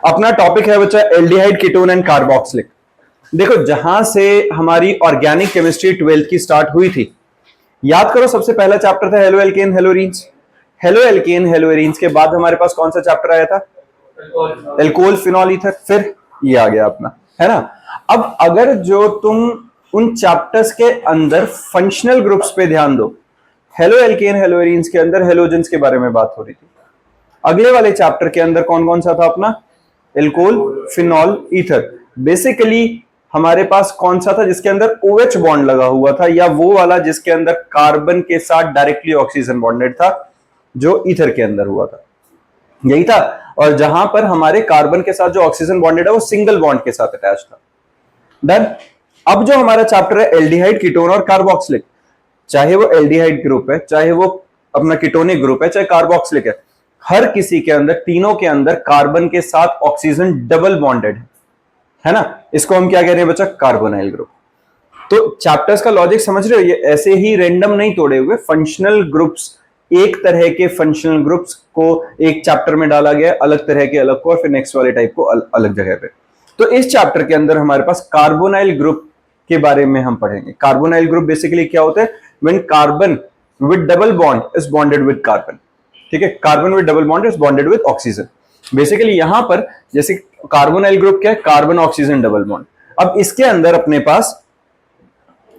अपना टॉपिक है बच्चा एल्डिहाइड, कीटोन एंड कार्बोक्सिलिक। देखो जहां से हमारी ऑर्गेनिक केमिस्ट्री 12th की स्टार्ट हुई थी, याद करो सबसे पहला चैप्टर था हेलो एल्केन हेलोरीन्स। हेलो एल्केन हेलोरीन्स के बाद हमारे पास कौन सा चैप्टर आया था? Alcohol phenol ether. फिर ये आ गया अपना, है ना। अब अगर जो तुम उन चैप्टर्स के अंदर फंक्शनल ग्रुप्स पे ध्यान दो, हेलो एल्केन हेलोरीन्स के अंदर हेलोजेंस के बारे में बात हो रही थी। अगले वाले चैप्टर के अंदर कौन कौन सा था अपना? Alcohol phenol ether. बेसिकली हमारे पास कौन सा था जिसके अंदर OH बॉन्ड लगा हुआ था, या वो वाला जिसके अंदर कार्बन के साथ डायरेक्टली ऑक्सीजन बॉन्डेड था, जो ईथर के अंदर हुआ था, यही था। और जहां पर हमारे कार्बन के साथ जो ऑक्सीजन बॉन्डेड है वो सिंगल बॉन्ड के साथ अटैच था। डन। अब जो हमारा चैप्टर है एल्डिहाइड, कीटोन और कार्बोक्सिलिक, चाहे वो एल्डिहाइड ग्रुप है, चाहे वो अपना कीटोनिक ग्रुप है, चाहे कार्बोक्सिलिक है, हर किसी के अंदर, तीनों के अंदर कार्बन के साथ ऑक्सीजन डबल बॉन्डेड है ना। इसको हम क्या कह रहे हैं बच्चा? Carbonyl group. तो चैप्टर्स का लॉजिक समझ रहे हो? ये ऐसे ही रैंडम नहीं तोड़े हुए फंक्शनल ग्रुप्स, एक तरह के फंक्शनल ग्रुप्स को एक चैप्टर में डाला गया, अलग तरह के अलग को, और फिर नेक्स्ट वाले टाइप को अलग जगह पे। तो इस चैप्टर के अंदर हमारे पास कार्बोनाइल ग्रुप के बारे में हम पढ़ेंगे। कार्बोनाइल ग्रुप बेसिकली क्या होता है? When carbon with double bond is bonded with carbon. ठीक है, carbon with double bond is bonded with oxygen. Basically यहां पर जैसे कार्बोनाइल ग्रुप क्या है? Carbon oxygen double bond. अब इसके अंदर अपने पास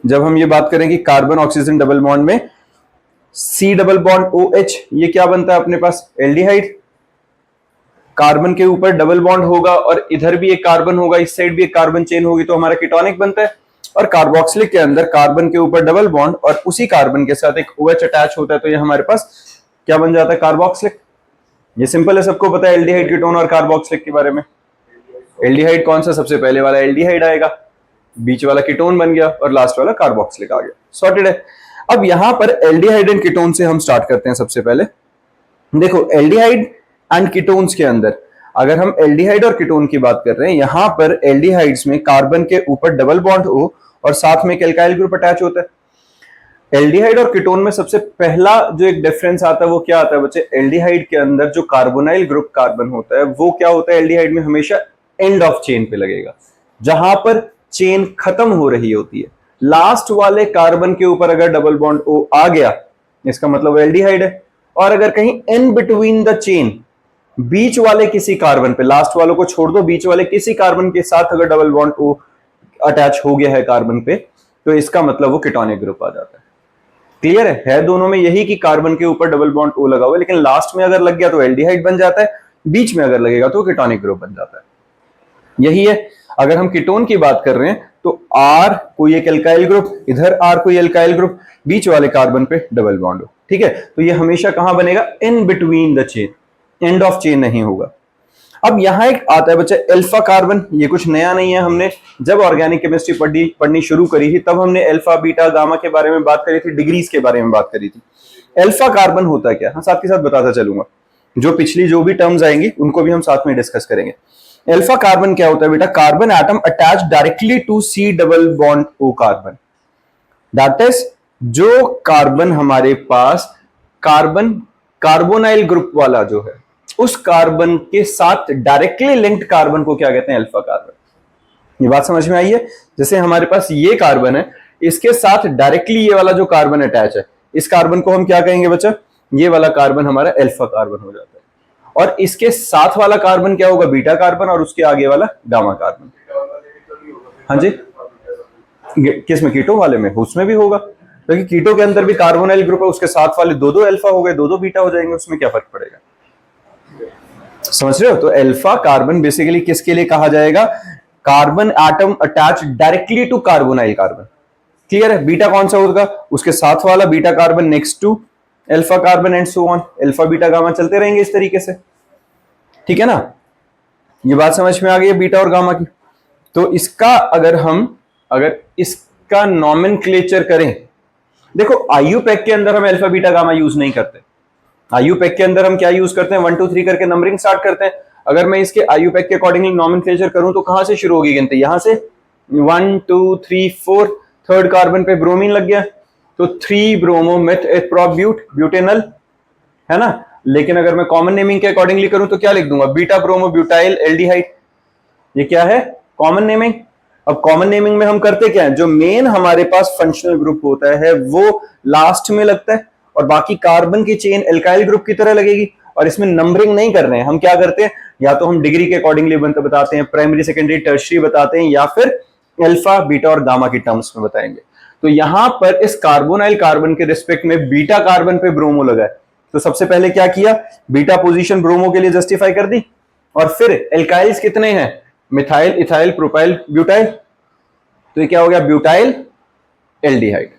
जब हम ये बात करें कि कार्बन ऑक्सीजन डबल बॉन्ड में C डबल बॉन्ड OH, ये क्या बनता है अपने पास? एल्डिहाइड। कार्बन के ऊपर डबल बॉन्ड होगा और इधर भी एक कार्बन होगा, इस साइड भी एक कार्बन चेन होगी, तो हमारा कीटोनिक बनता है। और कार्बोक्सिलिक के अंदर कार्बन के ऊपर डबल बॉन्ड और उसी कार्बन के साथ एक OH अटैच होता है, तो ये हमारे पास क्या बन जाता है? कार्बोक्सिलिक। ये सिंपल है, सबको पता है एल्डिहाइड, कीटोन और कार्बोक्सिलिक के बारे में। एल्डिहाइड कौन सा? सबसे पहले वाला एल्डिहाइड आएगा, बीच वाला कीटोन बन गया और लास्ट वाला कार्बोक्सिलिक आ गया। सॉर्टेड है। अब यहां पर एल्डिहाइड एंड कीटोन से हम स्टार्ट करते हैं। सबसे पहले देखो एल्डिहाइड एंड कीटोन्स के अंदर, अगर हम एल्डिहाइड और कीटोन की बात कर रहे हैं, यहां पर एल्डिहाइड्स में कार्बन के ऊपर डबल बॉन्ड हो और साथ में एक एल्काइल ग्रुप अटैच होता है। एल्डिहाइड और कीटोन में सबसे पहला जो एक डिफरेंस आता है वो क्या आता है बच्चे? एल्डिहाइड के अंदर जो कार्बोनाइल ग्रुप कार्बन होता है वो क्या होता है? एल्डिहाइड में हमेशा एंड ऑफ चेन पे लगेगा, जहां पर चेन खत्म हो रही होती है। लास्ट वाले कार्बन के ऊपर अगर डबल बॉन्ड O आ गया, इसका मतलब एल्डिहाइड है। और अगर कहीं इन बिटवीन द चेन, बीच वाले किसी कार्बन पे, लास्ट वालों को छोड़ दो, बीच वाले किसी कार्बन के साथ अगर डबल बॉन्ड O अटैच हो गया है कार्बन पे, तो इसका मतलब वो कीटोनिक ग्रुप आ जाता है। क्लियर है दोनों में यही कि कार्बन के ऊपर डबल बॉन्ड O लगा हुआ है, लेकिन लास्ट में अगर लग गया तो एल्डिहाइड बन जाता है, बीच में अगर लगेगा तो कीटोनिक ग्रुप बन जाता है। यही है। अगर हम कीटोन की बात कर रहे हैं तो R कोई एक एल्काइल ग्रुप, इधर R कोई एल्काइल ग्रुप, बीच वाले कार्बन पे डबल बॉन्ड हो। ठीक है, तो ये हमेशा कहां बनेगा? In between the chain, end of chain नहीं होगा। अब यहां एक आता है बच्चा अल्फा कार्बन। ये कुछ नया नहीं है, हमने जब ऑर्गेनिक केमिस्ट्री पढ़नी शुरू करी थी तब हमने अल्फा, बीटा, गामा के बारे में बात करी थी, डिग्रीज के बारे में बात करी थी। अल्फा कार्बन होता क्या? हाँ, साथ के साथ बताता चलूंगा, जो पिछली जो भी टर्म्स आएंगी उनको भी हम साथ में डिस्कस करेंगे। अल्फा कार्बन क्या होता है बेटा? Carbon atom attach directly to C double bond O carbon. That is जो कार्बन हमारे पास कार्बन कार्बोनाइल ग्रुप वाला जो है, उस कार्बन के साथ डायरेक्टली लिंक्ड कार्बन को क्या कहते हैं? Alpha carbon. ये बात समझ में आई है? जैसे हमारे पास ये कार्बन है, इसके साथ डायरेक्टली ये वाला जो कार्बन अटैच है, इस कार्बन को हम क्या कहेंगे बच्चा? ये वाला कार्बन हमारा अल्फा कार्बन हो जाता है। और इसके साथ वाला कार्बन क्या होगा? बीटा कार्बन, और उसके आगे वाला गामा कार्बन। हाँ जी, किसमें? कीटो वाले में, उसमें भी होगा, क्योंकि कीटो के अंदर भी कार्बोनाइल ग्रुप है, उसके साथ वाले दो दो अल्फा हो गए, दो दो बीटा हो जाएंगे, उसमें क्या फर्क पड़ेगा? समझ रहे हो? तो अल्फा कार्बन बेसिकली किसके लिए कहा जाएगा? Carbon atom attach directly to carbonyl carbon. Clear है? बीटा कौन सा होगा? उसके साथ वाला beta carbon next to alpha carbon and so on, alpha beta gamma चलते रहेंगे इस तरीके से। ठीक है ना? ये बात समझ में आ गई है बीटा और गामा की। तो इसका अगर इसका नॉमेनक्लेचर करें, देखो आईयूपैक के अंदर हम अल्फा बीटा गामा यूज नहीं करते। आईयूपैक के अंदर हम क्या यूज करते हैं? 1 2 3 करके नंबरिंग स्टार्ट करते हैं। अगर मैं इसके आईयूपैक के अकॉर्डिंगली नॉमेनक्लेचर करूं तो कहां से शुरू होगी गिनती? यहां से 1 2 3 4, थर्ड कार्बन पे ब्रोमीन लग गया तो 3 ब्रोमो मेथ प्रोब्यूट ब्यूटेनल, है ना। लेकिन अगर मैं कॉमन नेमिंग के अकॉर्डिंगली करूं तो क्या लिख दूंगा, बीटा ब्रोमो ब्यूटाइल एल्डिहाइड। ये क्या है, कॉमन नेमिंग। अब कॉमन नेमिंग में हम करते क्या है, जो मेन हमारे पास फंक्शनल ग्रुप होता है वो लास्ट में लगता है और बाकी कार्बन की चेन एल्काइल ग्रुप की तरह लगेगी। और इसमें नंबरिंग नहीं कर रहे हैं हम, क्या करते हैं, या तो हम डिग्री के अकॉर्डिंगली बताते हैं, प्राइमरी सेकेंडरी टर्शियरी बताते हैं, या फिर अल्फा बीटा और गामा की टर्म्स में बताएंगे। तो यहां पर इस कार्बोनाइल कार्बन के रिस्पेक्ट में बीटा कार्बन पे ब्रोमो लगा है, तो सबसे पहले क्या किया, बीटा पोजीशन ब्रोमो के लिए जस्टिफाई कर दी। और फिर एल्काइल्स कितने हैं, मिथाइल इथाइल प्रोपाइल ब्यूटाइल, तो ये क्या हो गया, ब्यूटाइल एल्डिहाइड।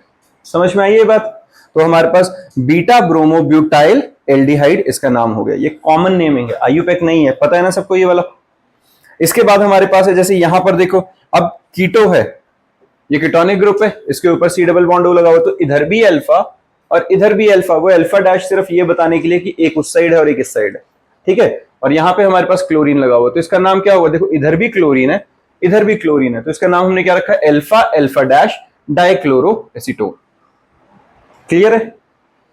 समझ में आई ये बात। तो हमारे पास बीटा ब्रोमो ब्यूटाइल एल्डिहाइड इसका नाम हो गया। ये कॉमन नेमिंग है, आईयूपैक नहीं है, पता है ना सबको ये वाला। इसके बाद हमारे पास है, जैसे यहां पर देखो, अब कीटो है, ये कीटोनिक ग्रुप है, इसके ऊपर सी डबल बॉन्ड O लगा हुआ, तो इधर भी अल्फा और इधर भी अल्फा। वो अल्फा डैश सिर्फ ये बताने के लिए कि एक उस साइड है और एक इस साइड है, ठीक है। और यहाँ पे हमारे पास क्लोरीन लगा हुआ, तो इसका नाम क्या होगा, देखो इधर भी क्लोरीन है इधर भी क्लोरीन है, तो इसका नाम हमने क्या रखा है, alpha alpha dash dichloroacetone. Clear है,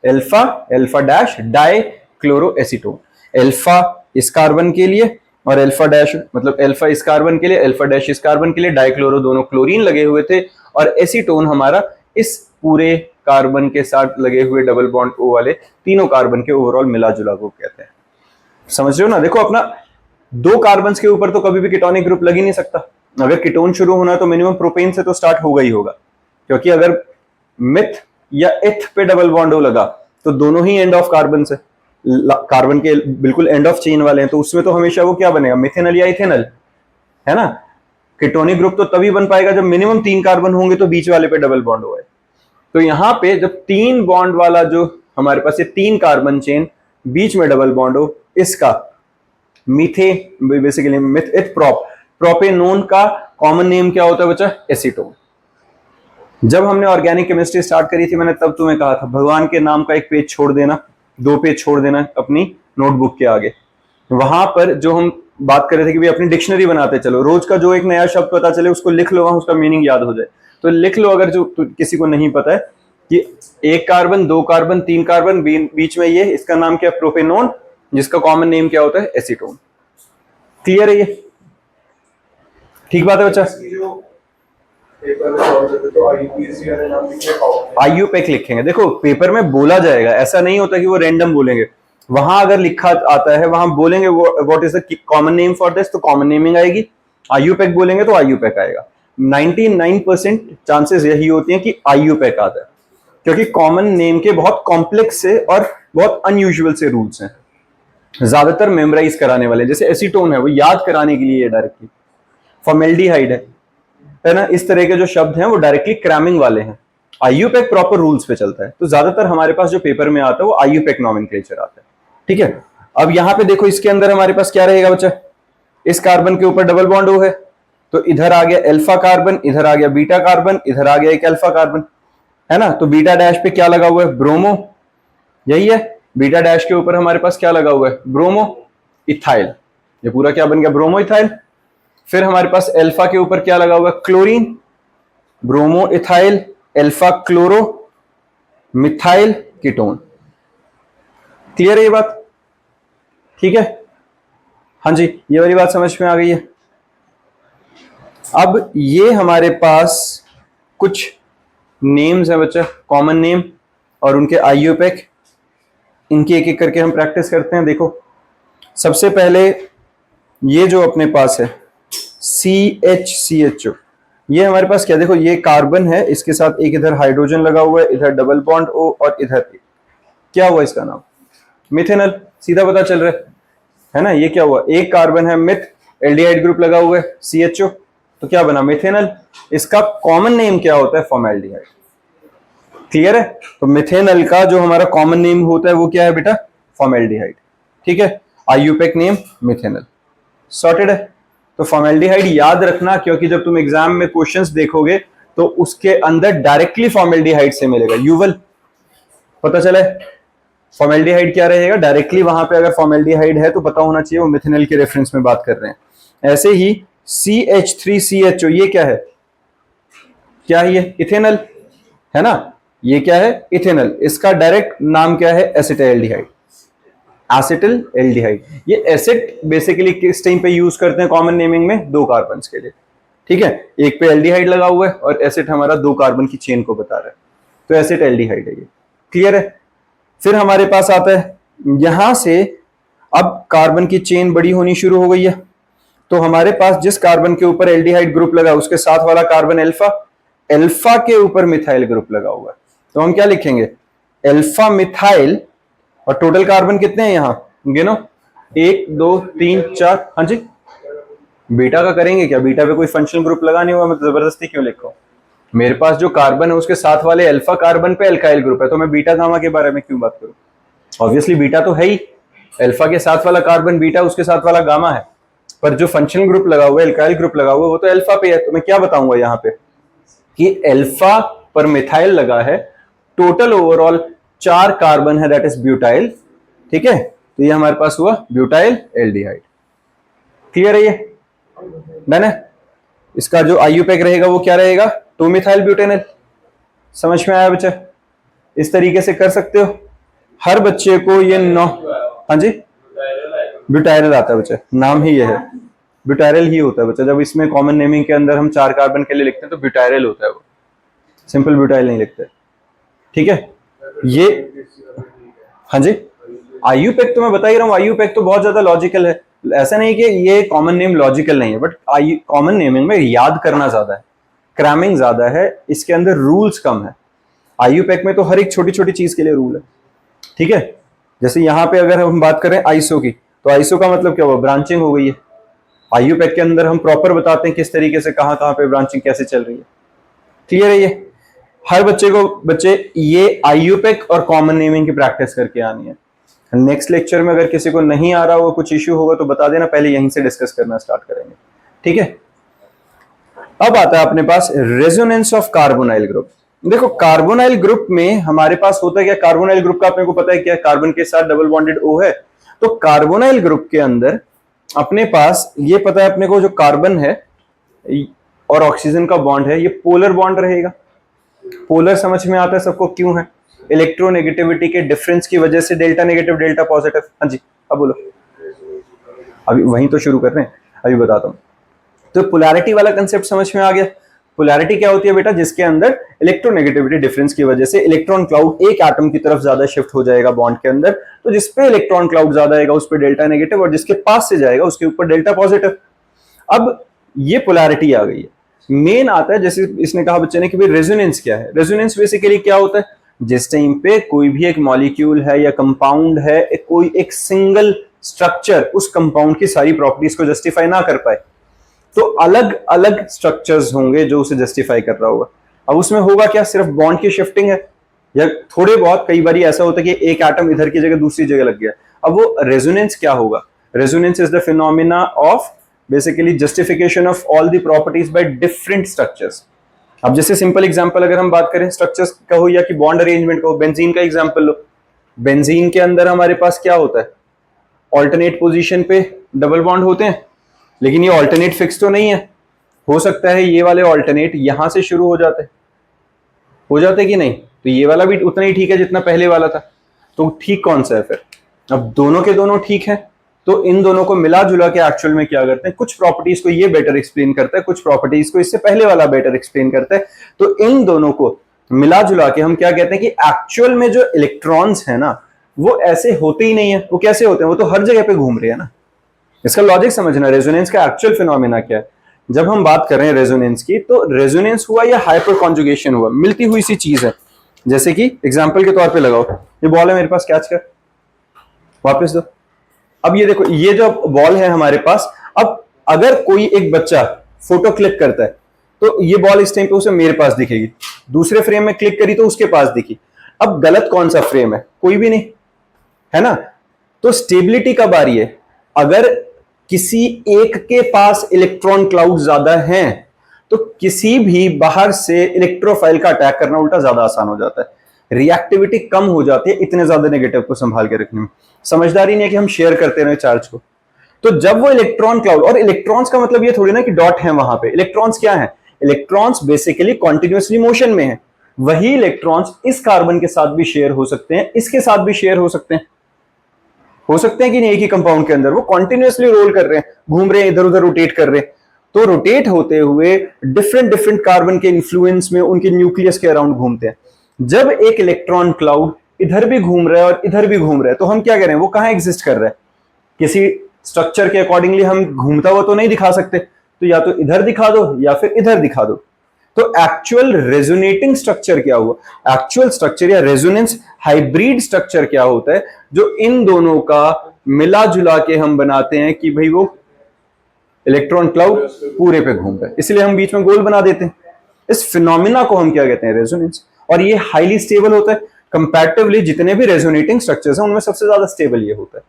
alpha alpha dash dichloroacetone. Alpha इस कार्बन के लिए और अल्फा डैश मतलब अल्फा इस कार्बन के लिए, अल्फा डैश इस कार्बन के लिए, डाइक्लोरो दोनों क्लोरीन लगे हुए थे, और एसीटोन हमारा इस पूरे कार्बन के साथ लगे हुए डबल बॉन्ड O वाले तीनों कार्बन के ओवरऑल मिला जुला को कहते हैं। समझ रहे हो ना। देखो अपना दो कार्बन के ऊपर तो कभी भी कीटोनिक ग्रुप लग ही नहीं सकता। अगर कीटोन शुरू होना है तो मिनिमम प्रोपेन से तो स्टार्ट होगा ही होगा, क्योंकि अगर मिथ या इथ पे डबल बॉन्ड O लगा तो दोनों ही एंड ऑफ कार्बन से, कार्बन के बिल्कुल एंड ऑफ चेन वाले हैं, तो उसमें तो हमेशा वो क्या बनेगा, मिथेनल या इथेनल, है ना। कीटोनिक ग्रुप तो तभी बन पाएगा जब मिनिमम 3 कार्बन होंगे तो बीच वाले पे डबल बॉन्ड हो। तो यहां पे जब 3 बॉन्ड वाला जो हमारे पास ये 3 कार्बन चेन बीच में डबल बॉन्ड हो, इसका मीथे बेसिकली मिथ इथ प्रोपेनोन का कॉमन नेम क्या होता है बच्चा, एसीटोन। जब हमने ऑर्गेनिक केमिस्ट्री स्टार्ट करी थी मैंने तब तुम्हें कहा था भगवान के नाम का एक पेज छोड़ देना, 2 पेज छोड़ देना अपनी नोटबुक के आगे। वहां पर जो हम बात कर रहे थे कि भाई अपनी डिक्शनरी बनाते चलो, रोज का जो एक नया शब्द पता चले उसको लिख लो, वहां उसका मीनिंग याद हो जाए। तो लिख लो अगर जो किसी को नहीं पता है कि 1 कार्बन 2 कार्बन 3 कार्बन बीच में ये, इसका नाम क्या, प्रोपेनोन, जिसका कॉमन नेम क्या होता है, एसीटोन। क्लियर है ये, ठीक बात है बच्चा। आईयूपैक लिखेंगे, देखो पेपर में बोला जाएगा, ऐसा नहीं होता कि वो रैंडम बोलेंगे। वहां अगर लिखा आता है वहां बोलेंगे what is the common name for this, तो कॉमन नेमिंग आएगी। आईयूपैक बोलेंगे तो आईयूपैक आएगा। 99% चांसेस यही होती हैं कि आईयूपैक आता है, क्योंकि कॉमन नेम के बहुत कॉम्प्लेक्स से और बहुत अनयूजुअल से रूल्स हैं, ज्यादातर मेमोराइज कराने वाले। जैसे एसीटोन है वो याद कराने के लिए डायरेक्टली, फॉर्मेल्डिहाइड है ना, इस तरह के जो शब्द हैं वो डायरेक्टली क्रैमिंग वाले हैं। आईयूपैक प्रॉपर रूल्स पे चलता है, तो ज्यादातर हमारे पास जो पेपर में आता है वो आईयूपैक नॉमेनक्लेचर आता है, ठीक है। अब यहां पे देखो इसके अंदर हमारे पास क्या रहेगा बच्चा, इस कार्बन के ऊपर डबल बॉन्ड O है, तो इधर आ गया अल्फा कार्बन, इधर आ गया बीटा कार्बन, इधर आ गया एक अल्फा कार्बन, है ना। तो बीटा डैश पे क्या लगा हुआ है, ब्रोमो, यही है। बीटा डैश के ऊपर हमारे पास क्या लगा हुआ है, ब्रोमो इथाइल, ये पूरा क्या बन गया, ब्रोमो इथाइल। फिर हमारे पास अल्फा के ऊपर क्या लगा हुआ है, chlorine, bromo ethyl alpha chloro methyl ketone. Clear है ये बात, ठीक है। हाँ जी, ये वाली बात समझ में आ गई है। अब ये हमारे पास कुछ नेम्स हैं बच्चा, कॉमन नेम और उनके आईयूपैक, इनकी एक एक करके हम प्रैक्टिस करते हैं। देखो सबसे पहले ये जो अपने पास है CHCHO, ये हमारे पास क्या, देखो ये कार्बन है, इसके साथ एक इधर हाइड्रोजन लगा हुआ है, इधर डबल बॉन्ड O और इधर क्या हुआ, इसका नाम मिथेनल, सीधा पता चल रहा है ना। ये क्या हुआ, एक कार्बन है मिथ, एल्डिहाइड ग्रुप लगा हुआ है CHO, तो क्या बना, मिथेनल। इसका कॉमन नेम क्या होता है, फॉर्मेल्डिहाइड। क्लियर है, तो मिथेनल का जो हमारा कॉमन नेम होता है वो क्या है बेटा, फॉर्मेल्डिहाइड, ठीक है। आईयूपैक नेम मिथेनल, सॉर्टेड है। तो फॉर्मेल्डिहाइड याद रखना, क्योंकि जब तुम एग्जाम में क्वेश्चंस देखोगे तो उसके अंदर डायरेक्टली फॉर्मेल्डिहाइड से मिलेगा, यूवल, पता चला है। फॉर्मेल्डिहाइड क्या रहेगा, डायरेक्टली वहां पे अगर फॉर्मेल्डिहाइड है तो पता होना चाहिए वो मिथेनल के रेफरेंस में बात कर रहे हैं। ऐसे ही CH3CHO, ये क्या है, क्या है ये, इथेनल, है ना। ये क्या है, इथेनल, इसका डायरेक्ट नाम क्या है, एसिटाइल्डिहाइड। Acetyl aldehyde. ये एसिड बेसिकली किस टाइम पे यूज करते हैं कॉमन नेमिंग में? 2 कार्बन के लिए, ठीक है। एक पे एल्डिहाइड लगा हुआ है और एसिड हमारा 2 कार्बन की चेन को बता रहा है, तो एसिड एल्डिहाइड है ये, क्लियर है। फिर हमारे पास आता है यहां से, अब कार्बन की चेन बड़ी होनी शुरू हो गई है, तो हमारे पास जिस कार्बन के ऊपर एल्डिहाइड ग्रुप लगा उसके साथ वाला कार्बन अल्फा, अल्फा के ऊपर मिथाइल ग्रुप लगा हुआ है, तो हम क्या लिखेंगे? Alpha methyl. और टोटल कार्बन कितने हैं यहां गिनो? 1 2 3 4। हाँ जी, बीटा का करेंगे क्या? बीटा पे कोई फंक्शनल ग्रुप लगा नहीं हुआ, मैं जबरदस्ती क्यों लिखूं? मेरे पास जो कार्बन है उसके साथ वाले अल्फा कार्बन पे अल्काइल ग्रुप है, तो मैं बीटा गामा के बारे में क्यों बात करूं? ऑब्वियसली बीटा तो है ही, अल्फा के साथ वाला कार्बन बीटा, उसके साथ वाला गामा है, पर जो फंक्शनल ग्रुप लगा हुआ है, अल्काइल ग्रुप लगा हुआ है, वो तो अल्फा पे है। तो मैं क्या बताऊंगा यहाँ पे कि अल्फा पर मिथाइल लगा है, टोटल ओवरऑल 4 कार्बन है, दैट इज ब्यूटाइल, ठीक है। तो ये हमारे पास हुआ ब्यूटाइल एल्डिहाइड, क्लियर है ये? डन है। इसका जो आईयूपैक रहेगा वो क्या रहेगा? 2 मिथाइल ब्यूटेनल। समझ में आया बच्चा? इस तरीके से कर सकते हो हर बच्चे को ये 9। हाँ जी, ब्यूटाइरल आता है बच्चा, नाम ही ये है, ब्यूटाइरल ही होता है बच्चा। जब इसमें कॉमन नेमिंग के अंदर हम 4 कार्बन के लिए लिखते हैं तो ब्यूटाइरल होता है, वो सिंपल ब्यूटाइल नहीं लिखते, ठीक है। ये हाँ जी, आईयूपैक तो मैं बता ही रहा हूँ, आईयूपैक तो बहुत ज्यादा लॉजिकल है। ऐसा नहीं कि ये कॉमन नेम लॉजिकल नहीं है, बट कॉमन नेमिंग में याद करना ज्यादा है, क्रैमिंग ज्यादा है, इसके अंदर रूल्स कम है। आईयूपैक में तो हर एक छोटी छोटी चीज के लिए रूल है, ठीक है। जैसे यहाँ पे अगर हम बात करें आईसो की, तो आईसो का मतलब क्या हुआ? ब्रांचिंग हो गई है। आईयूपैक के अंदर हम प्रॉपर बताते हैं किस तरीके से कहाँ कहाँ पे ब्रांचिंग कैसे चल रही है, क्लियर है ये? हर बच्चे को बच्चे ये आईयूपैक और कॉमन नेमिंग की प्रैक्टिस करके आनी है। नेक्स्ट लेक्चर में अगर किसी को नहीं आ रहा होगा, कुछ इश्यू होगा तो बता देना, पहले यहीं से डिस्कस करना स्टार्ट करेंगे, ठीक है। अब आता है अपने पास रेजोनेंस ऑफ कार्बोनाइल ग्रुप। देखो कार्बोनाइल ग्रुप में हमारे पास होता है क्या? कार्बोनाइल ग्रुप का अपने को पता है क्या? कार्बन के साथ डबल बॉन्डेड O है, तो कार्बोनाइल ग्रुप के अंदर अपने पास ये पता है अपने को, जो कार्बन है और ऑक्सीजन का बॉन्ड है ये पोलर बॉन्ड रहेगा। पोलर समझ में आता है सबको क्यों है? इलेक्ट्रोनेगेटिविटी के डिफरेंस की वजह से, डेल्टा नेगेटिव डेल्टा पॉजिटिव। हाँ जी, अब बोलो, अभी वहीं तो शुरू कर रहे हैं, अभी बताता हूं। तो पोलैरिटी वाला कंसेप्ट समझ में आ गया। पोलैरिटी क्या होती है बेटा? जिसके अंदर इलेक्ट्रोनेगेटिविटी डिफरेंस की वजह से इलेक्ट्रॉन क्लाउड एक एटम की तरफ ज्यादा शिफ्ट हो जाएगा बॉन्ड के अंदर, तो जिसपे इलेक्ट्रॉन क्लाउड ज्यादा आएगा उस पर डेल्टा नेगेटिव, और जिसके पास से जाएगा उसके ऊपर डेल्टा पॉजिटिव। अब ये पोलैरिटी आ गई है। मेन आता है, जैसे इसने कहा बच्चे ने कि भाई रेजोनेंस क्या है। रेजोनेंस बेसिकली क्या होता है? जिस टाइम पे कोई भी एक मॉलिक्यूल है या कंपाउंड है, कोई एक सिंगल स्ट्रक्चर उस कंपाउंड की सारी प्रॉपर्टीज को जस्टिफाई ना कर पाए, तो अलग अलग स्ट्रक्चर्स होंगे जो उसे जस्टिफाई कर रहा होगा। अब उसमें होगा क्या? सिर्फ बॉन्ड की शिफ्टिंग है, या थोड़े बहुत कई बार ऐसा होता है कि एक एटम इधर की जगह दूसरी जगह लग गया। अब वो रेजोनेंस क्या होगा? Resonance is the phenomena of basically justification of all the properties by different structures. अब जैसे सिंपल एग्जांपल अगर हम बात करें स्ट्रक्चर्स का हो या कि बॉन्ड अरेंजमेंट का हो, बेंजीन का एग्जांपल लो। बेंजीन के अंदर हमारे पास क्या होता है? ऑल्टरनेट पोजीशन पे डबल बॉन्ड होते हैं, लेकिन ये ऑल्टरनेट फिक्स तो नहीं है। हो सकता है ये वाले ऑल्टरनेट यहां से शुरू हो जाते कि नहीं, तो ये वाला भी उतना ही ठीक है जितना पहले वाला था। तो ठीक कौन सा है फिर? अब दोनों के दोनों ठीक है, तो इन दोनों को मिला जुला के एक्चुअल में क्या करते हैं? कुछ प्रॉपर्टीज को ये बेटर एक्सप्लेन करता है, कुछ प्रॉपर्टीज को इससे पहले वाला बेटर एक्सप्लेन करता है। तो इन दोनों को मिला जुला के हम क्या कहते हैं कि एक्चुअल में जो इलेक्ट्रॉन्स है ना, वो ऐसे होते ही नहीं है। वो कैसे होते हैं? वो तो हर जगह पे घूम रहे हैं ना। इसका लॉजिक समझना, रेजोनेंस का एक्चुअल फिनोमेना क्या है। जब हम बात कर रहे हैं रेजोनेंस की, तो रेजोनेंस हुआ या हाइपर कॉन्जुगेशन हुआ, मिलती हुई सी चीज है। जैसे कि एग्जांपल के तौर पे लगाओ, ये बॉल है मेरे पास, कैच कर, वापस दो। अब ये देखो, ये जो बॉल है हमारे पास, अब अगर कोई एक बच्चा फोटो क्लिक करता है तो ये बॉल इस टाइम पे उसे मेरे पास दिखेगी, दूसरे फ्रेम में क्लिक करी तो उसके पास दिखी। अब गलत कौन सा फ्रेम है? कोई भी नहीं है ना। तो स्टेबिलिटी कब आ रही है? अगर किसी एक के पास इलेक्ट्रॉन क्लाउड ज्यादा हैं, तो किसी भी बाहर से इलेक्ट्रोफाइल का अटैक करना उल्टा ज्यादा आसान हो जाता है, रिएक्टिविटी कम हो जाती है इतने ज्यादा नेगेटिव को संभाल के रखने में। समझदारी नहीं है कि हम शेयर करते रहे चार्ज को। तो जब वो इलेक्ट्रॉन क्लाउड, और इलेक्ट्रॉन्स का मतलब ये थोड़ी ना कि डॉट है वहां पे, इलेक्ट्रॉन्स क्या है? इलेक्ट्रॉन्स बेसिकली कॉन्टिन्यूअसली मोशन में है। वही इलेक्ट्रॉन्स इस कार्बन के साथ भी शेयर हो सकते हैं, इसके साथ भी शेयर हो सकते हैं, हो सकते हैं कि नहीं एक ही कंपाउंड के अंदर, वो कॉन्टिन्यूसली रोल कर रहे हैं, घूम रहे हैं, इधर उधर रोटेट कर रहे हैं। तो रोटेट होते हुए डिफरेंट डिफरेंट कार्बन के इन्फ्लुएंस में उनके न्यूक्लियस के अराउंड घूमते हैं। जब एक इलेक्ट्रॉन क्लाउड इधर भी घूम रहा है और इधर भी घूम रहा है, तो हम क्या करें, वो कहां एग्जिस्ट कर रहा है, किसी स्ट्रक्चर के अकॉर्डिंगली हम घूमता हुआ तो नहीं दिखा सकते, तो या तो इधर दिखा दो या फिर इधर दिखा दो। तो एक्चुअल रेजोनेटिंग स्ट्रक्चर क्या हुआ, एक्चुअल स्ट्रक्चर या रेजोनेंस हाइब्रिड स्ट्रक्चर क्या होता है, जो इन दोनों का मिला जुला के हम बनाते हैं कि भाई वो इलेक्ट्रॉन क्लाउड पूरे पे घूम रहा है, इसलिए हम बीच में गोल बना देते हैं। इस फिनोमिना को हम क्या कहते हैं, रेजोनेंस। और ये हाईली स्टेबल होता है कंपैरेटिवली, जितने भी रेजोनेटिंग स्ट्रक्चर्स हैं उनमें सबसे ज्यादा स्टेबल ये होता है।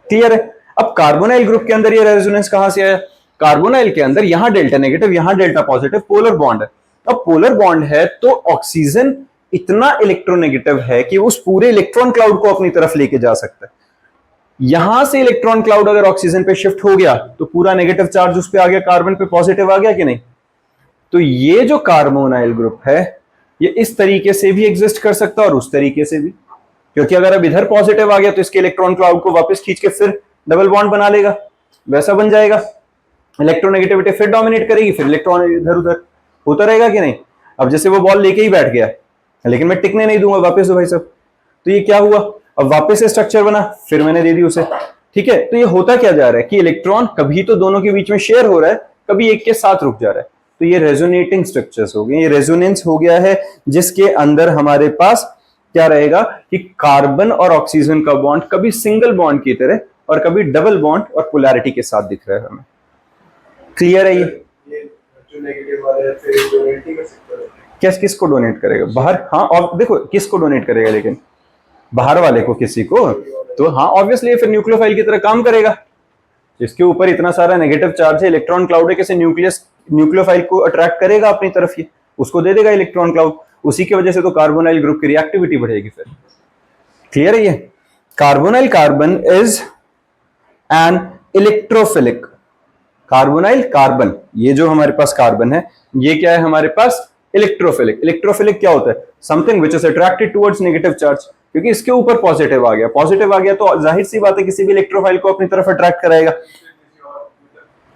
क्लियर है। अब कार्बोनाइल ग्रुप के अंदर ये रेजोनेंस कहां से आया, कार्बोनाइल के अंदर यहां डेल्टा नेगेटिव, यहां डेल्टा पॉजिटिव, पोलर बॉन्ड है। अब पोलर बॉन्ड है तो ऑक्सीजन इतना इलेक्ट्रोनेगेटिव है कि उस पूरे इलेक्ट्रॉन क्लाउड को अपनी तरफ लेके जा सकता है। यहां से इलेक्ट्रॉन क्लाउड अगर ऑक्सीजन पे शिफ्ट हो गया तो पूरा नेगेटिव चार्ज उस पे आ गया, कार्बन पे पॉजिटिव आ गया कि नहीं। तो ये जो कार्बोनाइल ग्रुप है ये इस तरीके से भी एग्जिस्ट कर सकता है और उस तरीके से भी, क्योंकि अगर अब इधर पॉजिटिव आ गया तो इसके इलेक्ट्रॉन क्लाउड को वापस खींच के फिर डबल बॉन्ड बना लेगा, वैसा बन जाएगा। इलेक्ट्रोनेगेटिविटी फिर डोमिनेट करेगी, फिर इलेक्ट्रॉन इधर उधर होता रहेगा कि नहीं। अब जैसे वो बॉल लेके ही बैठ गया लेकिन मैं टिकने नहीं दूंगा, वापस दो भाई साहब, तो ये क्या हुआ, अब वापस से स्ट्रक्चर बना, फिर मैंने दे दी उसे। ठीक है, तो ये होता क्या जा रहा है कि इलेक्ट्रॉन कभी तो दोनों के बीच में शेयर हो रहा है, कभी एक के साथ रुक जा रहा है। तो ये रेजोनेटिंग स्ट्रक्चर्स हो गए, ये रेजोनेंस हो गया है, जिसके अंदर हमारे पास क्या रहेगा कि कार्बन और ऑक्सीजन का बॉन्ड कभी सिंगल बॉन्ड की तरह और कभी डबल बॉन्ड और पोलैरिटी के साथ दिख रहा है हमें। क्लियर है ये जो नेगेटिव वाले हैं फिर डोनेट नहीं कर सकते, क्या किसको डोनेट करेगा बाहर, हाँ और देखो किसको डोनेट करेगा, लेकिन बाहर वाले को, किसी को, तो हाँ ऑब्वियसली फिर न्यूक्लियोफाइल की तरह काम करेगा। इसके ऊपर इतना सारा नेगेटिव चार्ज है, इलेक्ट्रॉन क्लाउड है, कैसे न्यूक्लियोफाइल को अट्रैक्ट करेगा अपनी तरफ, ये उसको दे देगा इलेक्ट्रॉन क्लाउड, उसी की वजह से तो कार्बोनाइल ग्रुप की रिएक्टिविटी बढ़ेगी फिर। क्लियर है ये। Carbonyl carbon is an electrophilic, carbonyl carbon, ये जो हमारे पास कार्बन है ये क्या है हमारे पास, इलेक्ट्रोफिलिक। इलेक्ट्रोफिलिक क्या होता है, something which is attracted towards negative charge, क्योंकि इसके ऊपर पॉजिटिव आ गया, पॉजिटिव आ गया तो जाहिर सी बात है किसी भी इलेक्ट्रोफाइल को अपनी तरफ अट्रैक्ट कराएगा,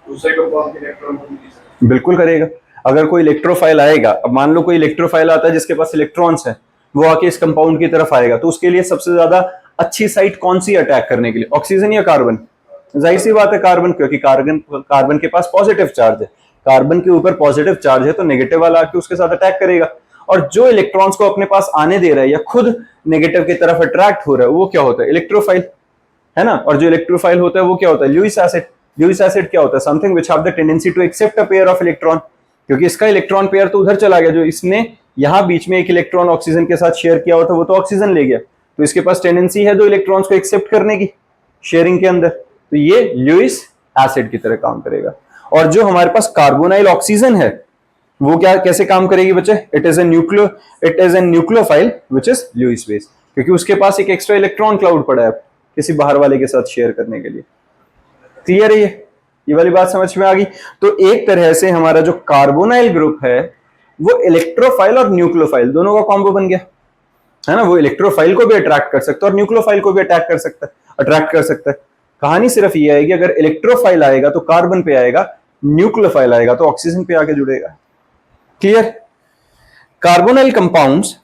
दूसरे कंपाउंड के इलेक्ट्रॉन को भी बिल्कुल करेगा। अगर कोई इलेक्ट्रोफाइल आएगा, अब मान लो कोई इलेक्ट्रोफाइल आता है जिसके पास इलेक्ट्रॉन्स है, वो आके इस कंपाउंड की तरफ आएगा, तो उसके लिए सबसे ज्यादा अच्छी साइट कौन सी अटैक करने के लिए, ऑक्सीजन या कार्बन, जाहिर सी बात है कार्बन, क्योंकि कार्बन के पास पॉजिटिव चार्ज है, कार्बन के ऊपर पॉजिटिव चार्ज है तो नेगेटिव वाला आके उसके साथ अटैक करेगा। और जो इलेक्ट्रॉन्स को अपने पास आने दे रहा है या खुद नेगेटिव की तरफ अट्रैक्ट हो रहा है वो क्या होता है, इलेक्ट्रोफाइल, है ना। और जो इलेक्ट्रोफाइल होता है वो क्या होता है, ल्यूइस एसिड। ल्यूइस एसिड क्या होता है, something which have the tendency to accept a pair of electron, क्योंकि इसका इलेक्ट्रॉन पेयर तो उधर चला गया, जो इसने यहां बीच में एक इलेक्ट्रॉन ऑक्सीजन के साथ शेयर किया हुआ था वो तो ऑक्सीजन ले गया, तो इसके पास टेंडेंसी है दो इलेक्ट्रॉन्स को एक्सेप्ट करने की शेयरिंग के अंदर, तो ये ल्यूइस एसिड की तरह काम करेगा। और जो हमारे पास कार्बोनाइल ऑक्सीजन है वो क्या कैसे काम करेगी बच्चे, it is a nucleophile which is Lewis base, क्योंकि उसके पास एक एक्स्ट्रा इलेक्ट्रॉन क्लाउड पड़ा है किसी बाहर वाले के साथ शेयर करने के लिए। क्लियर है ये वाली बात समझ में आ गई। तो एक तरह से हमारा जो कार्बोनाइल ग्रुप है वो इलेक्ट्रोफाइल और न्यूक्लियोफाइल दोनों का कॉम्बो बन गया, है ना। वो इलेक्ट्रोफाइल को भी अट्रैक्ट कर सकता है और न्यूक्लियोफाइल को भी अट्रैक्ट कर सकता है। कहानी सिर्फ ये है कि अगर इलेक्ट्रोफाइल आएगा तो कार्बन पे आएगा, न्यूक्लियोफाइल आएगा तो ऑक्सीजन पे आके जुड़ेगा। Clear. Carbonyl compounds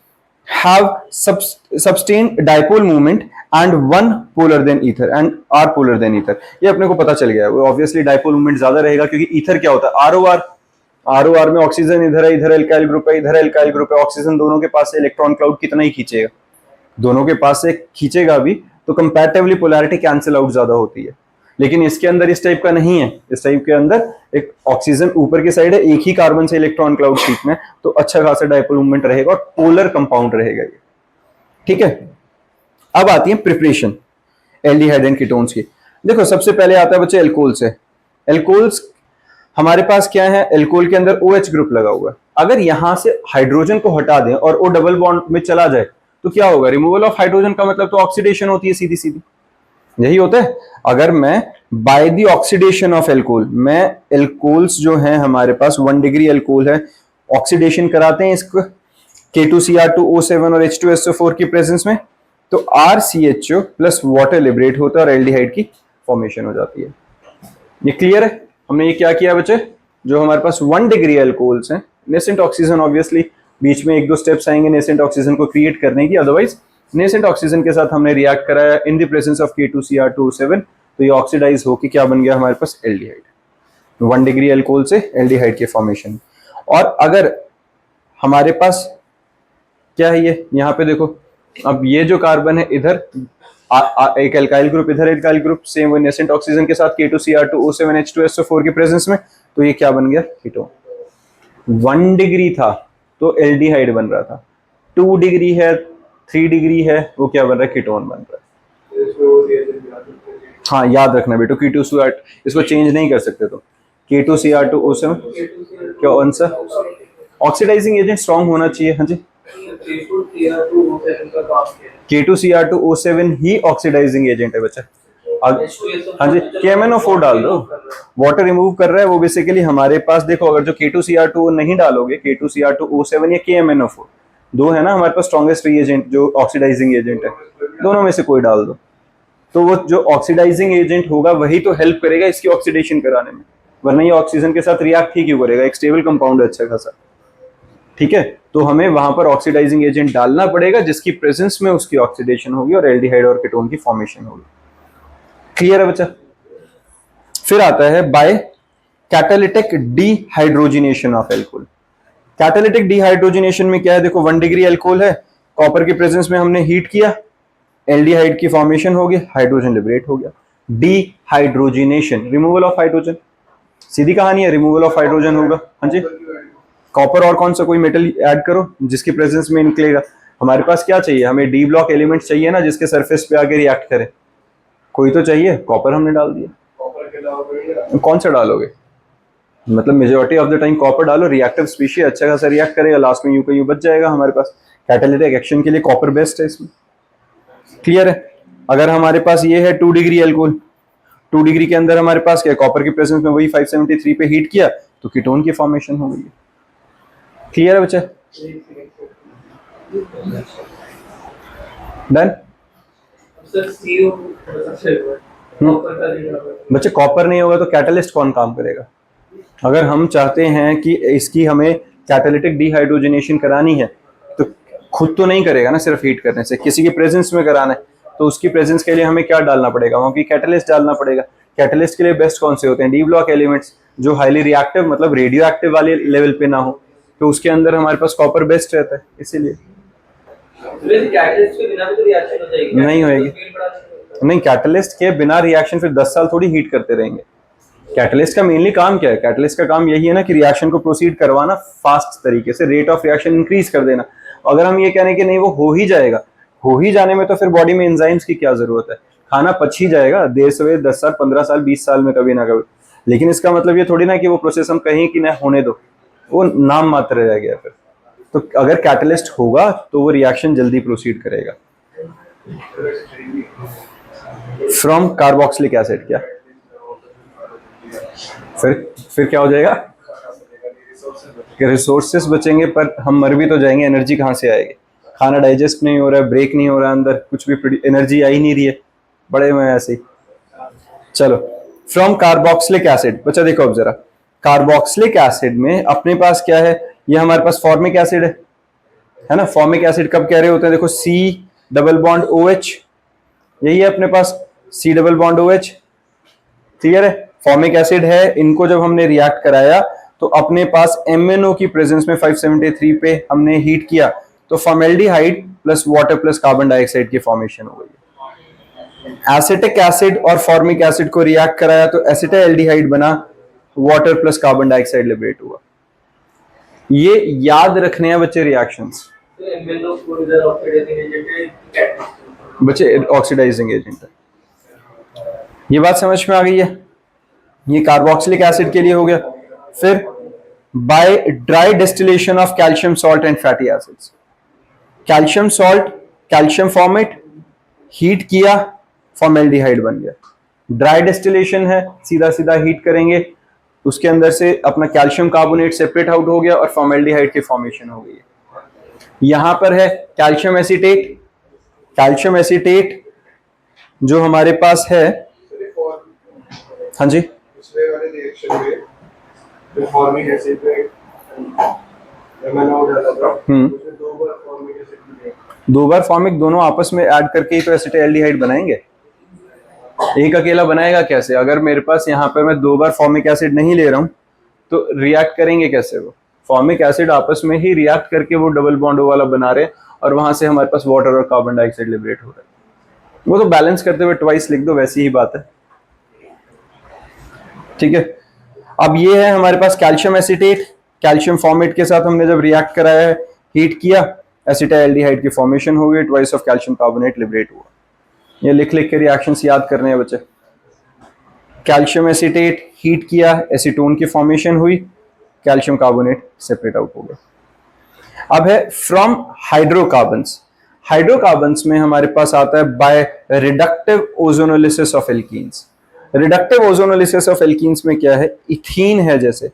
have sustained dipole moment and one polar than ether and are polar than ether, ये अपने को पता चल गया है। ऑब्वियसली डाइपोल मोमेंट ज्यादा रहेगा क्योंकि ईथर क्या होता है, आरओआर में ऑक्सीजन इधर है, इधर एल्काइल ग्रुप है, इधर एल्काइल ग्रुप है, ऑक्सीजन दोनों के पास से इलेक्ट्रॉन क्लाउड कितना ही खींचेगा, दोनों के पास से खींचेगा भी, तो कंपैरेटिवली पोलैरिटी कैंसिल आउट ज्यादा होती है। लेकिन इसके अंदर इस टाइप का नहीं है, इस टाइप के अंदर एक ऑक्सीजन ऊपर की साइड है, एक ही कार्बन से इलेक्ट्रॉन क्लाउड खींचना है, तो अच्छा खासा डाइपोल मूवमेंट रहेगा और पोलर कंपाउंड रहेगा ये। ठीक है। अब आती है प्रिपरेशन एल्डिहाइड एंड कीटोन्स की। देखो सबसे पहले आता है बच्चे एल्कोहल से। एल्कोहल्स हमारे पास क्या है, एल्कोहल के अंदर OH ग्रुप लगा हुआ है। अगर यहां से हाइड्रोजन को हटा दें और O डबल बॉन्ड में चला जाए तो क्या होगा, रिमूवल ऑफ हाइड्रोजन का मतलब तो ऑक्सीडेशन होती है सीधी सीधी, यही होता है। अगर मैं by the oxidation of alcohol, मैं एल्कोहल्स जो हैं हमारे पास 1 डिग्री एल्कोहल है, ऑक्सीडेशन कराते हैं इसको K2Cr2O7 और H2SO4 की प्रेजेंस में, तो RCHO प्लस वाटर लिबरेट होता है और एल्डिहाइड की फॉर्मेशन हो जाती है। ये क्लियर है? हमने ये क्या किया बच्चे, जो हमारे पास 1 डिग्री अल्कोहल्स हैं, नेसेंट ऑक्सीजन ऑब्वियसली बीच में 1-2 स्टेप्स आएंगे नेसेंट ऑक्सीजन को क्रिएट करने की, अदरवाइज नेसेंट ऑक्सीजन के साथ हमने रिएक्ट कराया इन द प्रेजेंस ऑफ K2Cr2O7, तो ये ऑक्सीडाइज होकर क्या बन गया हमारे पास एल्डिहाइड। 1 डिग्री अल्कोहल से एल्डिहाइड के फॉर्मेशन। और अगर हमारे पास क्या है, ये यहाँ पे देखो, अब ये जो कार्बन है इधर एक एल्काइल ग्रुप, इधर एल्काइल ग्रुप, सेम वही नेसेंट ऑक्सीजन के साथ K2Cr2O7H2SO4 की प्रेजेंस में, तो ये क्या बन गया कीटोन। 1 डिग्री था तो एल्डिहाइड बन रहा था, 2 डिग्री है, 3 डिग्री है, वो क्या बन रहा है, कीटोन बन रहा है। हाँ याद रखना बेटो, K2Cr, इसको चेंज नहीं कर सकते, तो K2Cr2O7 क्या आंसर, ऑक्सीडाइजिंग एजेंट स्ट्रॉन्ग होना चाहिए। हाँ जी, K2Cr2O7 ही ऑक्सीडाइजिंग एजेंट है बच्चा। हाँ जी, KMnO4 डाल दो, वाटर रिमूव कर रहा है वो बेसिकली। हमारे पास देखो, अगर जो K2Cr2 नहीं डालोगे, K2Cr2O7 या KMnO4 दो है ना हमारे पास स्ट्रॉन्गेस्ट एजेंट जो ऑक्सीडाइजिंग एजेंट है, दोनों में से कोई डाल दो, तो वो जो ऑक्सीडाइजिंग एजेंट होगा वही तो हेल्प करेगा इसकी ऑक्सीडेशन कराने में, वरना ये ऑक्सीजन के साथ रिएक्ट ही क्यों करेगा, एक स्टेबल कंपाउंड है अच्छा खासा। ठीक है, तो हमें वहां पर ऑक्सीडाइजिंग एजेंट डालना पड़ेगा जिसकी प्रेजेंस में उसकी ऑक्सीडेशन होगी और एल्डिहाइड और कीटोन की फॉर्मेशन होगी। क्लियर है बच्चा? फिर आता है by catalytic dehydrogenation of alcohol. Catalytic dehydrogenation में क्या है, देखो 1 डिग्री अल्कोहल है, कॉपर की प्रेजेंस में हमने हीट किया, एल्डिहाइड की फॉर्मेशन हो गई, हाइड्रोजन लिबरेट हो गया। डिहाइड्रोजिनेशन, रिमूवल ऑफ हाइड्रोजन, सीधी कहानी है, रिमूवल ऑफ हाइड्रोजन होगा। हाँ जी, कॉपर और कौन सा कोई मेटल ऐड करो जिसकी प्रेजेंस में निकलेगा। हमारे पास क्या चाहिए, हमें डी ब्लॉक एलिमेंट चाहिए ना जिसके सरफेस पे आके रिएक्ट करे, कोई तो चाहिए, कॉपर हमने डाल दिया। कौन सा डालोगे, मतलब majority of the time copper डालो, रिएक्टिव स्पीशीज अच्छा खासा रिएक्ट करेगा, लास्ट में यूं का यूं बच जाएगा हमारे पास। कैटालिटिक एक्शन के लिए कॉपर बेस्ट है इसमें। क्लियर है? अगर हमारे पास ये है 2 डिग्री अल्कोहल, 2 डिग्री के अंदर हमारे पास क्या, कॉपर की प्रेजेंस में वही 573 पे हीट किया तो कीटोन की फॉर्मेशन हो गई। क्लियर है बच्चा? डन। बच्चे कॉपर नहीं होगा तो कैटलिस्ट कौन काम करेगा? अगर हम चाहते हैं कि इसकी हमें कैटालिटिक डिहाइड्रोजनेशन करानी है तो खुद तो नहीं करेगा ना, सिर्फ हीट करने से, किसी की प्रेजेंस में कराना है तो उसकी प्रेजेंस के लिए हमें क्या डालना पड़ेगा, वहां की कैटलिस्ट डालना पड़ेगा। कैटलिस्ट के लिए बेस्ट कौन से होते हैं, डी ब्लॉक एलिमेंट्स, जो हाईली रिएक्टिव मतलब रेडियो एक्टिव वाले लेवल पे ना हो, तो उसके अंदर हमारे पास कॉपर बेस्ट रहता है, इसीलिए नहीं होएगी। नहीं, कैटलिस्ट के बिना रिएक्शन फिर 10 साल थोड़ी हीट करते रहेंगे। कैटलिस्ट का मेनली काम क्या है, कैटलिस्ट का काम यही है ना कि रिएक्शन को प्रोसीड करवाना फास्ट तरीके से, रेट ऑफ रिएक्शन इंक्रीज कर देना। अगर हम ये कहने कि नहीं वो हो ही जाएगा, हो ही जाने में तो फिर बॉडी में एंजाइम्स की क्या जरूरत है, खाना पच ही जाएगा देर सवेर, 10 साल 15 साल 20 साल में कभी ना कभी। लेकिन इसका मतलब ये थोड़ी ना कि वो प्रोसेस हम कहें कि ना होने दो, वो नाम मात्र रह गया फिर। तो अगर कैटलिस्ट होगा तो वो रिएक्शन जल्दी प्रोसीड करेगा। फ्रॉम कार्बोक्सिलिक एसिड, क्या फिर क्या हो जाएगा, कि रिसोर्सेस बचेंगे पर हम मर भी तो जाएंगे, एनर्जी कहाँ से आएगी, खाना डाइजेस्ट नहीं हो रहा है, ब्रेक नहीं हो रहा है, अंदर कुछ भी एनर्जी आ ही नहीं रही है, बड़े में ऐसे ही। चलो, फ्रॉम कार्बोक्सिलिक एसिड, बच्चा देखो अब जरा, कार्बोक्सिलिक एसिड में अपने पास क्या है, ये हमारे पास फॉर्मिक एसिड है ना। फॉर्मिक एसिड कब कह रहे होते हैं, देखो C डबल बॉन्ड OH, यही है अपने पास C double bond OH। Clear है? फॉर्मिक एसिड है, इनको जब हमने रिएक्ट कराया तो अपने पास MnO की प्रेजेंस में 573 पे हमने हीट किया तो formaldehyde plus water plus carbon dioxide की फॉर्मेशन हो गई। एसिटिक एसिड और फॉर्मिक एसिड को रिएक्ट कराया तो एसिटाल्डिहाइड बना, water plus carbon dioxide liberate हुआ। ये याद रखने हैं बच्चे रिएक्शंस। बच्चे ऑक्सीडाइजिंग एजेंट है, ये बात समझ में आ गई है। ये कार्बोक्सिलिक एसिड के लिए हो गया। फिर by dry distillation of calcium salt and fatty acids, calcium salt, calcium formate, heat किया, फॉर्मेल्डिहाइड बन गया। ड्राई डिस्टिलेशन है, सीधा सीधा हीट करेंगे, उसके अंदर से अपना कैल्शियम कार्बोनेट सेपरेट आउट हो गया और फॉर्मेल्डिहाइड की फॉर्मेशन हो गई है। यहां पर है कैल्शियम एसीटेट, कैल्शियम एसीटेट जो हमारे पास है, सिर्फ और हाँ जी, पिछले वाले रिएक्शन में जो फॉर्मिक एसिड पे एमएनओ डाला था उसमें दो बार फॉर्मिक एसिड दिया। 2 बार फॉर्मिक दोनों आपस में ऐड करके ही तो एसिटाल्डिहाइड बनाएंगे। एक अकेला बनाएगा कैसे? अगर मेरे पास यहाँ पे मैं 2 बार फॉर्मिक एसिड नहीं ले रहा हूँ तो रिएक्ट करेंगे कैसे? वो फॉर्मिक एसिड आपस में ही रिएक्ट करके वो डबल बॉन्ड वाला बना रहे हैं और वहां से हमारे पास वाटर और कार्बन डाइऑक्साइड लिबरेट हो रहा है। वो तो बैलेंस करते हुए ट्वाइस लिख दो, वैसी ही बात है। ठीक है, अब ये है हमारे पास कैल्शियम एसीटेट, कैल्शियम फॉर्मेट के साथ हमने जब रिएक्ट कराया है, हीट किया, एसिटाल्डिहाइड की फॉर्मेशन हो गई, twice of calcium carbonate liberate हुआ। ये लिख लिख के रिएक्शंस याद करने हैं बच्चे। कैल्शियम एसीटेट हीट किया, एसीटोन की फॉर्मेशन हुई, कैल्शियम कार्बोनेट सेपरेट आउट हो गया। अब है फ्रॉम हाइड्रोकार्बन्स। हाइड्रोकार्बन्स में हमारे पास आता है by reductive ozonolysis of alkenes. Reductive ozonolysis of alkenes में क्या है? इथीन है जैसे,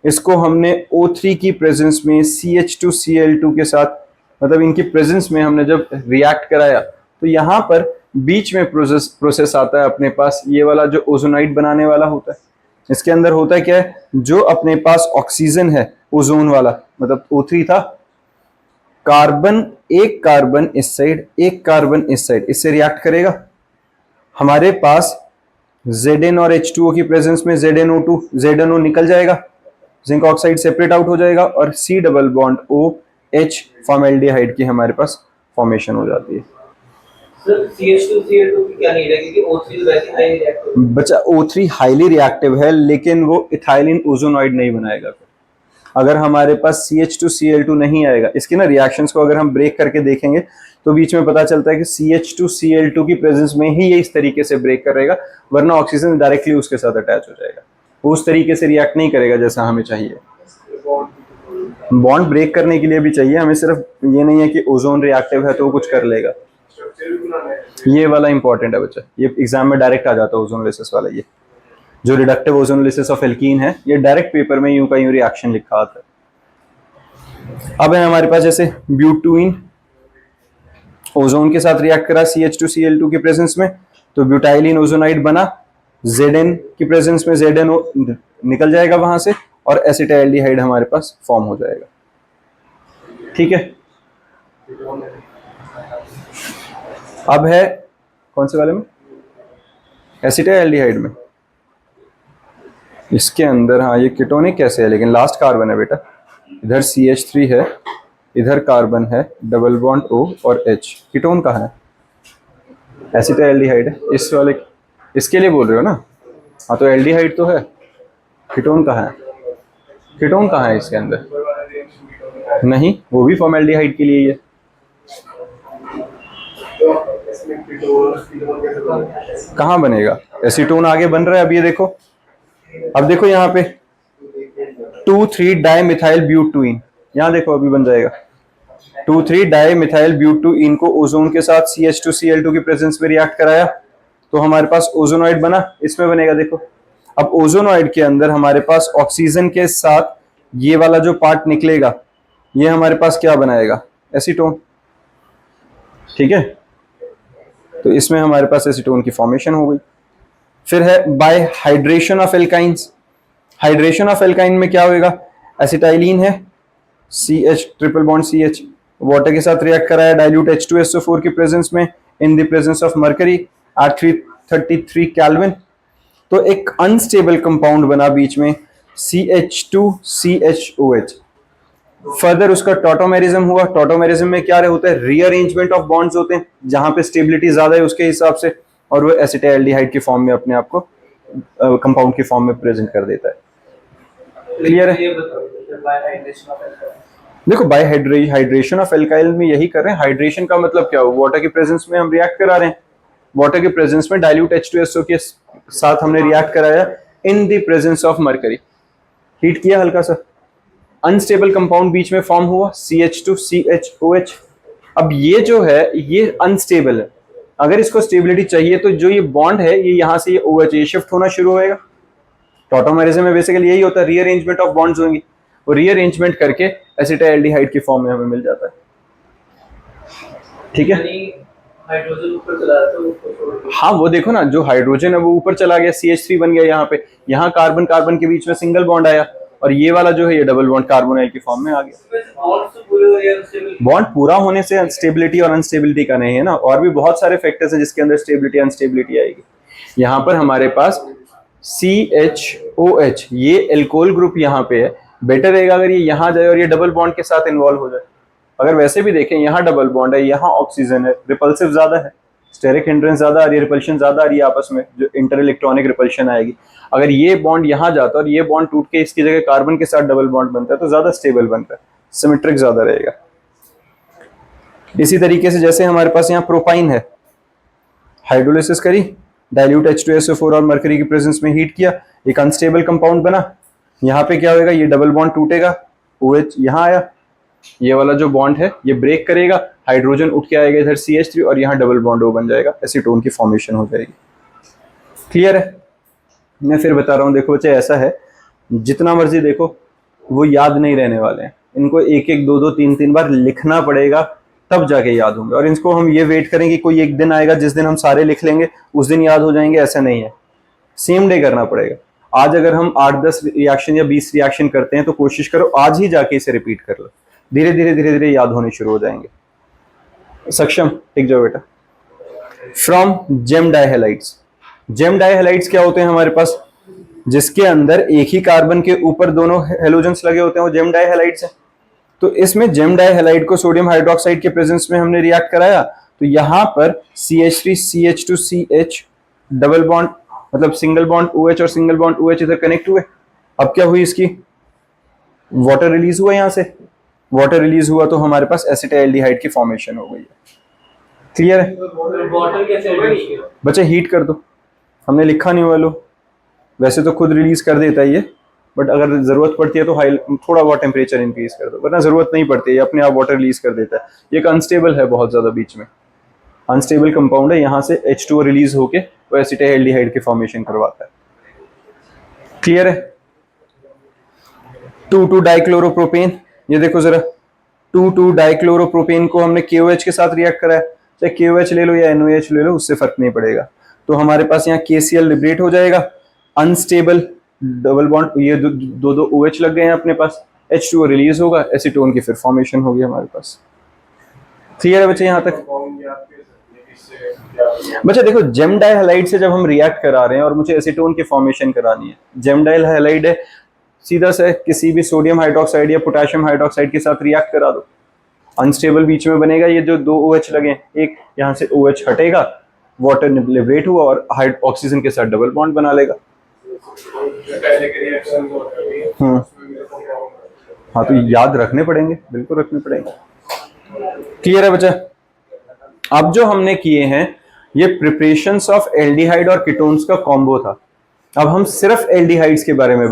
इसको हमने O3 की प्रेजेंस में CH2Cl2 के साथ, मतलब इनकी प्रेजेंस में हमने जब रिएक्ट कराया तो यहाँ पर बीच में प्रोसेस आता है अपने पास, ये वाला जो ओजोनाइड बनाने वाला होता है। इसके अंदर होता है क्या है? जो अपने पास ऑक्सीजन है ओजोन वाला, मतलब O3 था, कार्बन, एक कार्बन इस साइड, एक कार्बन इस साइड, इससे रिएक्ट करेगा। हमारे पास Zn और H2O की प्रेजेंस में ZnO2, ZnO निकल जाएगा, जिंक ऑक्साइड सेपरेट आउट हो जाएगा और C double bond OH formaldehyde की हमारे पास फॉर्मेशन हो जाती है। सर CH2Cl2 की क्या नीड है, क्योंकि O3 वैसे हाईली रिएक्टिव बच्चा O3 हाईली रिएक्टिव है, लेकिन वो इथाइलिन ओजोनॉइड नहीं बनाएगा। अगर हमारे पास CH2Cl2 नहीं आएगा, इसके ना रिएक्शंस को अगर हम ब्रेक करके देखेंगे तो बीच में पता चलता है कि CH2Cl2 की प्रेजेंस में ही ये इस तरीके से ब्रेक करेगा, वरना ऑक्सीजन डायरेक्टली उसके साथ अटैच हो जाएगा, वो उस तरीके से रिएक्ट नहीं करेगा जैसा हमें चाहिए। बॉन्ड ब्रेक करने के लिए भी चाहिए हमें, सिर्फ ये नहीं है कि ओजोन रिएक्टिव है तो वो कुछ कर लेगा। स्ट्रक्चर भी बनाना है। ये वाला इंपॉर्टेंट है बच्चा, ये एग्जाम में डायरेक्ट आ जाता है ओजोनोलिसिस वाला। ये जो रिडक्टिव ओजोनोलिसिस ऑफ एल्कीन है, ये डायरेक्ट पेपर में यूं का यूं रिएक्शन लिखा आता है। अब है हमारे पास जैसे ब्यूटुइन ओजोन के साथ रिएक्ट करा CH2Cl2 की प्रेजेंस में, तो ब्यूटाइलिन ओजोनाइड बना, Zn की प्रेजेंस में ZnO निकल जाएगा वहां से और एसिटाल्डिहाइड हमारे पास फॉर्म हो जाएगा। ठीक है, अब है कौन से वाले में? एसिटाल्डिहाइड में। इसके अंदर हाँ ये कीटोनिक कैसे है, लेकिन लास्ट कार्बन है बेटा, इधर CH3 है, इधर कार्बन है, डबल बॉन्ड O और H। कीटोन कहाँ है? एसिटाल्डिहाइड है इस वाले, इसके लिए बोल रहे हो ना? हाँ तो एल्डिहाइड तो है, कीटोन कहाँ है? कीटोन कहाँ है इसके अंदर? नहीं, वो भी फॉर्मेल्डिहाइड के लिए ही है। तो इसमें कीटोन कैसे बनेगा? कहाँ बनेगा? एसीटोन आगे बन रहा है, अब ये देखो, अब देखो यहाँ पे 2,3 डाइमिथाइल ब्यूटुइन, यहाँ देखो अभी बन जाएगा 2,3 डाइमिथाइल ब्यूटुइन को ओजोन के साथ CH2Cl2 की प्रेजेंस में रिएक्ट कराया तो हमारे पास ओजोनॉइड बना, इसमें बनेगा देखो। अब ओजोनॉइड के अंदर हमारे पास ऑक्सीजन के साथ ये वाला जो पार्ट निकलेगा, ये हमारे पास क्या बनाएगा? एसीटोन। ठीक है, तो इसमें हमारे पास एसीटोन की फॉर्मेशन हो गई। फिर है by hydration of alkynes. Hydration of alkyne में क्या होगा? एसिटाइलिन है, CH triple bond CH, water के साथ रिएक्ट कराया डाइल्यूट H2SO4 की प्रेजेंस में in the presence of mercury at 333 kelvin, तो एक अनस्टेबल कंपाउंड बना बीच में CH2CHOH। फर्दर उसका टॉटोमेरिज्म हुआ। टॉटोमेरिज्म में क्या होता है? रीअरेंजमेंट ऑफ बॉन्ड्स होते हैं, जहां पे स्टेबिलिटी ज्यादा है उसके हिसाब से, और वो एसिटाल्डिहाइड की फॉर्म में अपने आप को कंपाउंड की फॉर्म में प्रेजेंट कर देता है। क्लियर है? देखो बाय हाइड्रेशन ऑफ एल्काइल में यही कर रहे हैं। हाइड्रेशन का मतलब क्या हो? वाटर की प्रेजेंस में हम रिएक्ट करा रहे हैं, वाटर के प्रेजेंस में डाइल्यूट H2SO के साथ हमने रिएक्ट कराया इन the presence of mercury, heat किया हल्का सा, अनस्टेबल कंपाउंड बीच में फॉर्म हुआ CH2CHOH। अब ये जो है ये अनस्टेबल है, अगर इसको स्टेबिलिटी चाहिए तो जो ये बॉन्ड है ये यहाँ से ये OH ये शिफ्ट होना शुरू होएगा। टॉटोमेरिज्म में बेसिकली यही होता है, रीअरेंजमेंट ऑफ बॉन्ड्स होंगी, और रीअरेंजमेंट करके एसिटाल्डिहाइड की फॉर्म में हमें मिल जाता है। ठीक है, हाइड्रोजन ऊपर चला जाता है उसको छोड़ के। हाँ वो देखो ना, जो हाइड्रोजन है वो ऊपर चला गया, CH3 बन गया यहाँ पे, यहाँ कार्बन कार्बन के बीच में सिंगल बॉन्ड आया, और ये वाला जो है ये डबल बॉन्ड कार्बोनाइल की फॉर्म में आ गया। इसमें से बॉन्ड से पूरे हो या unstable? बॉन्ड पूरा होने से स्टेबिलिटी और अनस्टेबिलिटी का नहीं है ना, और भी बहुत सारे फैक्टर्स हैं जिसके अंदर स्टेबिलिटी अनस्टेबिलिटी आएगी। यहाँ पर हमारे पास CHOH, ये एल्कोहल ग्रुप यहाँ पे है, बेटर रहेगा अगर ये यहाँ जाए और ये डबल बॉन्ड के साथ इन्वॉल्व हो जाए। अगर वैसे भी देखें, यहाँ डबल बॉन्ड है, यहाँ ऑक्सीजन है, रिपल्सिव ज्यादा है, स्टेरिक हिंड्रेंस ज्यादा आ रही है, रिपल्शन ज्यादा आ रही है आपस में, जो इंटर इलेक्ट्रॉनिक रिपल्शन आएगी। अगर ये बॉन्ड यहाँ जाता है और ये बॉन्ड टूट के इसकी जगह कार्बन के साथ डबल बॉन्ड बनता है तो ज्यादा स्टेबल बनता है, सिमेट्रिक ज्यादा रहेगा। इसी तरीके से जैसे हमारे पास यहाँ प्रोपाइन है, हाइड्रोलिसिस करी, डाइल्यूट H2SO4 और मरकरी की प्रेजेंस में हीट किया, एक अनस्टेबल कंपाउंड बना। यहाँ पे क्या होगा, ये डबल बॉन्ड टूटेगा, OH यहाँ आया, ये वाला जो बॉन्ड है ये ब्रेक करेगा, हाइड्रोजन उठ के आएगा इधर CH3 और यहाँ डबल बॉन्ड O बन जाएगा, एसीटोन की फॉर्मेशन हो जाएगी। क्लियर है? मैं फिर बता रहा हूँ, देखो बच्चे ऐसा है, जितना मर्जी देखो वो याद नहीं रहने वाले हैं, इनको एक एक दो दो तीन तीन बार लिखना पड़ेगा तब जाके याद होंगे। और इसको हम ये वेट करेंगे कोई एक दिन आएगा जिस दिन हम सारे लिख लेंगे उस दिन याद हो जाएंगे, ऐसा नहीं है, सेम डे करना पड़ेगा। आज अगर हम 8-10 रिएक्शन या 20 रिएक्शन करते हैं तो कोशिश करो आज ही जाके इसे रिपीट कर लो, धीरे धीरे धीरे धीरे याद होने शुरू हो जाएंगे। सक्षम, टिक जाओ बेटा। फ्रॉम जेम डाइहैलाइड्स, जेम डाइहैलाइड्स क्या होते हैं हमारे पास, जिसके अंदर एक ही कार्बन के ऊपर दोनों हेलोजेंस लगे होते हैं, वो जेम डाइहैलाइड्स है। तो इसमें जेम डाइहैलाइड को सोडियम हाइड्रोक्साइड के प्रेजेंस में हमने रिएक्ट कराया, तो यहाँ पर CH3 CH2 CH double bond, मतलब सिंगल बॉन्ड OH और सिंगल बॉन्ड OH इधर कनेक्ट हुए। अब क्या हुई, इसकी वाटर रिलीज हुआ, यहाँ से वाटर रिलीज हुआ तो हमारे पास एसिटाइल्डिहाइड की फॉर्मेशन हो गई है। क्लियर है? वाटर कैसे रिलीज किया? बच्चे हीट कर दो, हमने लिखा नहीं हुआ, लो वैसे तो खुद रिलीज कर देता है ये, बट अगर जरूरत पड़ती है तो हाई थोड़ा बहुत टेम्परेचर इंक्रीज कर दो, वरना जरूरत नहीं पड़ती है, ये अपने आप वाटर रिलीज कर देता है। ये एक अनस्टेबल है बहुत ज्यादा, बीच में अनस्टेबल कंपाउंड है, यहाँ से H2O रिलीज होके वो एसिटाइल्डिहाइड की फॉर्मेशन करवाता है। क्लियर है? 2,2 डाइक्लोरोप्रोपेन, ये देखो जरा, 2,2 डाइक्लोरोप्रोपेन को हमने KOH के साथ रिएक्ट कराया, चाहे KOH ले लो या NOH ले लो, उससे फर्क नहीं पड़ेगा। तो हमारे पास यहाँ KCl लिबरेट हो जाएगा, अनस्टेबल डबल बॉन्ड, ये दो दो OH लग गए हैं अपने पास, H2O रिलीज होगा, एसीटोन की फिर फॉर्मेशन होगी हमारे पास। क्लियर है बच्चे यहाँ तक? बच्चे देखो, जेम डाइहैलाइड से जब हम रिएक्ट करा रहे हैं और मुझे एसीटोन की फॉर्मेशन करानी है, जेम डाइहैलाइड है, सीधा से किसी भी सोडियम हाइड्रोक्साइड या पोटेशियम हाइड्रोक्साइड के साथ रिएक्ट करा दो, अनस्टेबल बीच में बनेगा, ये जो दो OH लगे, एक यहाँ से OH हटेगा, वाटर लिबरेट हुआ और ऑक्सीजन के साथ डबल बॉन्ड बना लेगा। हाँ तो याद रखने पड़ेंगे, बिल्कुल रखने पड़ेंगे। क्लियर है बच्चा? अब जो हमने किए हैं ये प्रिपरेशंस ऑफ एल्डिहाइड और कीटोन्स का कॉम्बो था, अब हम सिर्फ एल्डिहाइड्स के बारे में